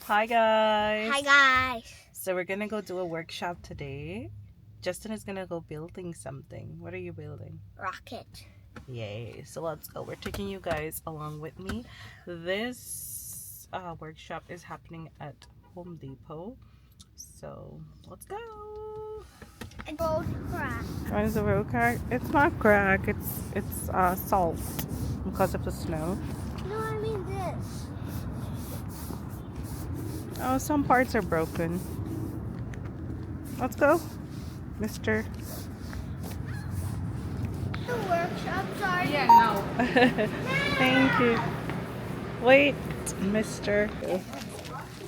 Hi guys. Hi guys. So we're gonna go do a workshop today. Justin is gonna go building something. What are you building? Rocket. Yay. So let's go. We're taking you guys along with me. This workshop is happening at Home Depot. So let's go. Road crack. Why is the road crack? It's not crack. It's salt because of the snow. No, I mean this. Oh, some parts are broken. Let's go, Mister. The workshops are. Yeah, no. Thank you. Wait, Mister.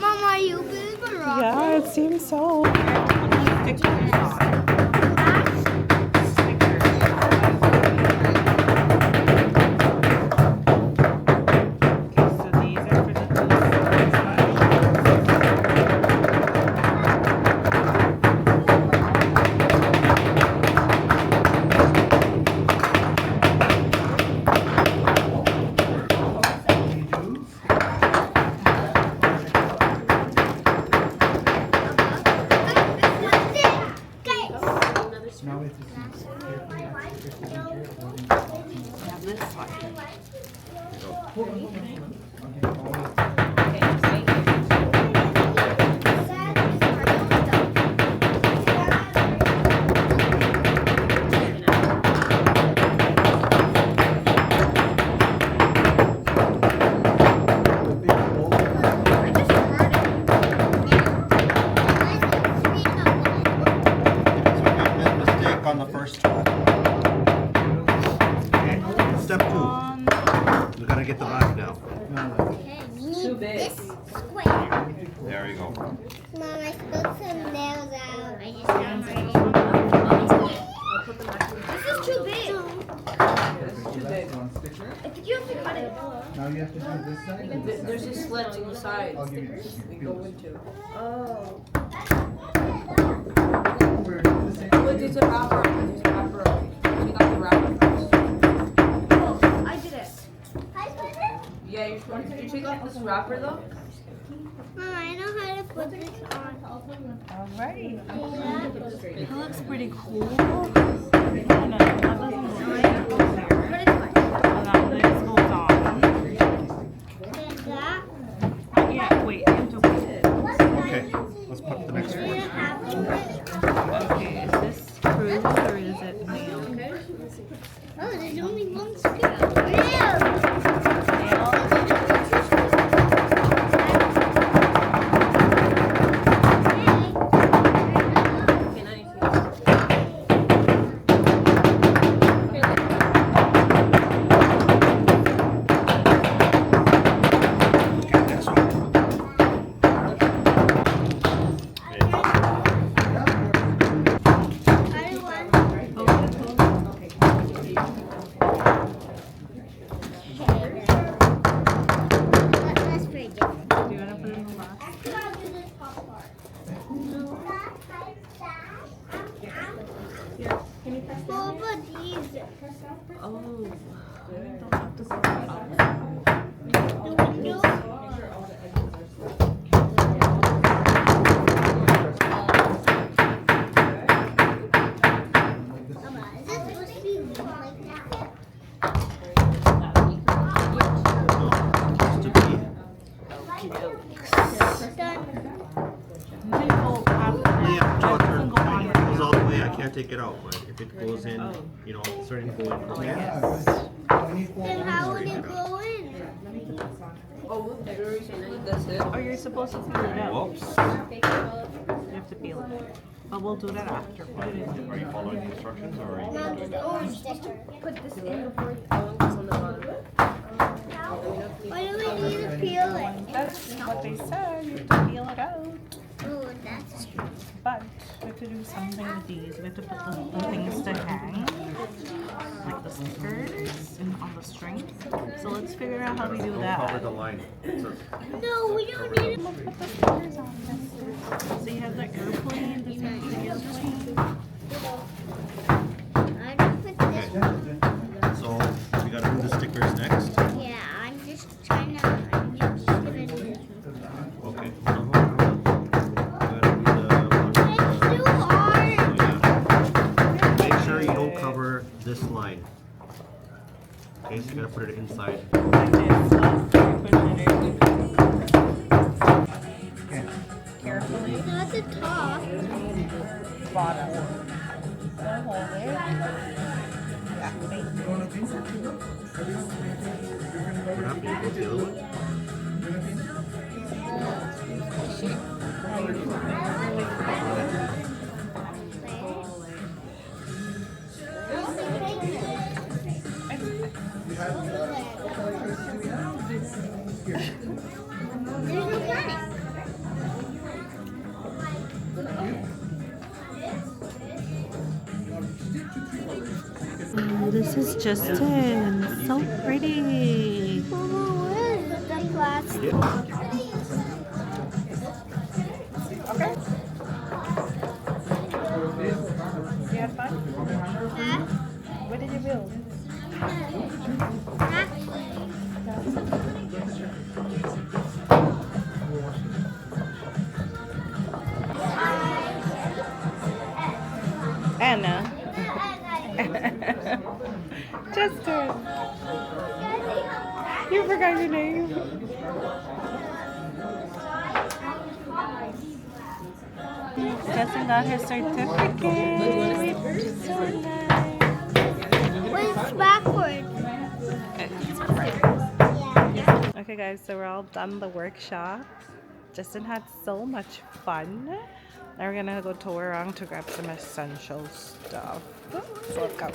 Mama, you build a rocket. Yeah, it seems so. On the first two. Okay. Step 2. We gotta get the back now. Okay, we need this square. There you go. Mom, I spilled some nails out. I just found my This is too big. I think you have to cut it. Now you have to do this side. and this side. There's just slits on the sides I'll give you we go into. Oh. We're doing the same But thing. there's a wrapper. There's a wrapper. You got the wrapper first. Oh, I did it. I put it? Yeah, you take off this wrapper though. Mom, I know how to put this on. Alright. Yeah. It looks pretty cool. No, that doesn't look like Put it on. Now this goes on. And that. Yeah, wait, you have to wait. Okay, let's put the next We one. have to put it. Okay, is this screws or is it nailed? Oh, there's only one screw. Nails. Okay, now you can. Okay, next one. That's pretty different. Do you want to put it in the box? What about these? Oh, don't have to put it up. The window? Mama, is this supposed to be like that? Just a B. Yeah, so it turns, it goes all the way. I can't take it out, but if it goes in, you know, it's starting to go in. from Yeah, there. good. I need 4 Then how would lines. it go in? Oh, everybody say now that's it. Oh, you're supposed to peel it out. Whoops. You have to peel it. But we'll do that after. Put it in. Are you following the instructions or are you? Mom, just the orange sticker. Put this in before you on the bottom. Why do we need to peel it? That's what they said. You have to peel it out. Oh, that's true. But we have to do something with these. We have to put the things to hang, like the stickers and on the string. So let's figure out how we do Cover that. the line. No, we don't need to. Put the stickers on this. So you have the airplane, the airplane. I just put this Okay. one. So we gotta do the stickers next. Yeah, I'm just trying to. I'm just gonna do this one. Okay. nice. You gotta put it inside. Carefully. Not the top. Bottom. Don't hold it. Yeah, wait. What happened? You broke the other one? There's no planet. This is Justin. So pretty. Mama, where is the plastic? You did? Okay. You had fun? Huh? What did you build? Anna. Justin. You forgot your name. Justin got her certificate. So nice. Wait, backwards. Okay guys, so we're all done the workshop. Justin had so much fun. Now we're gonna go tour around to grab some essential stuff. So let's go.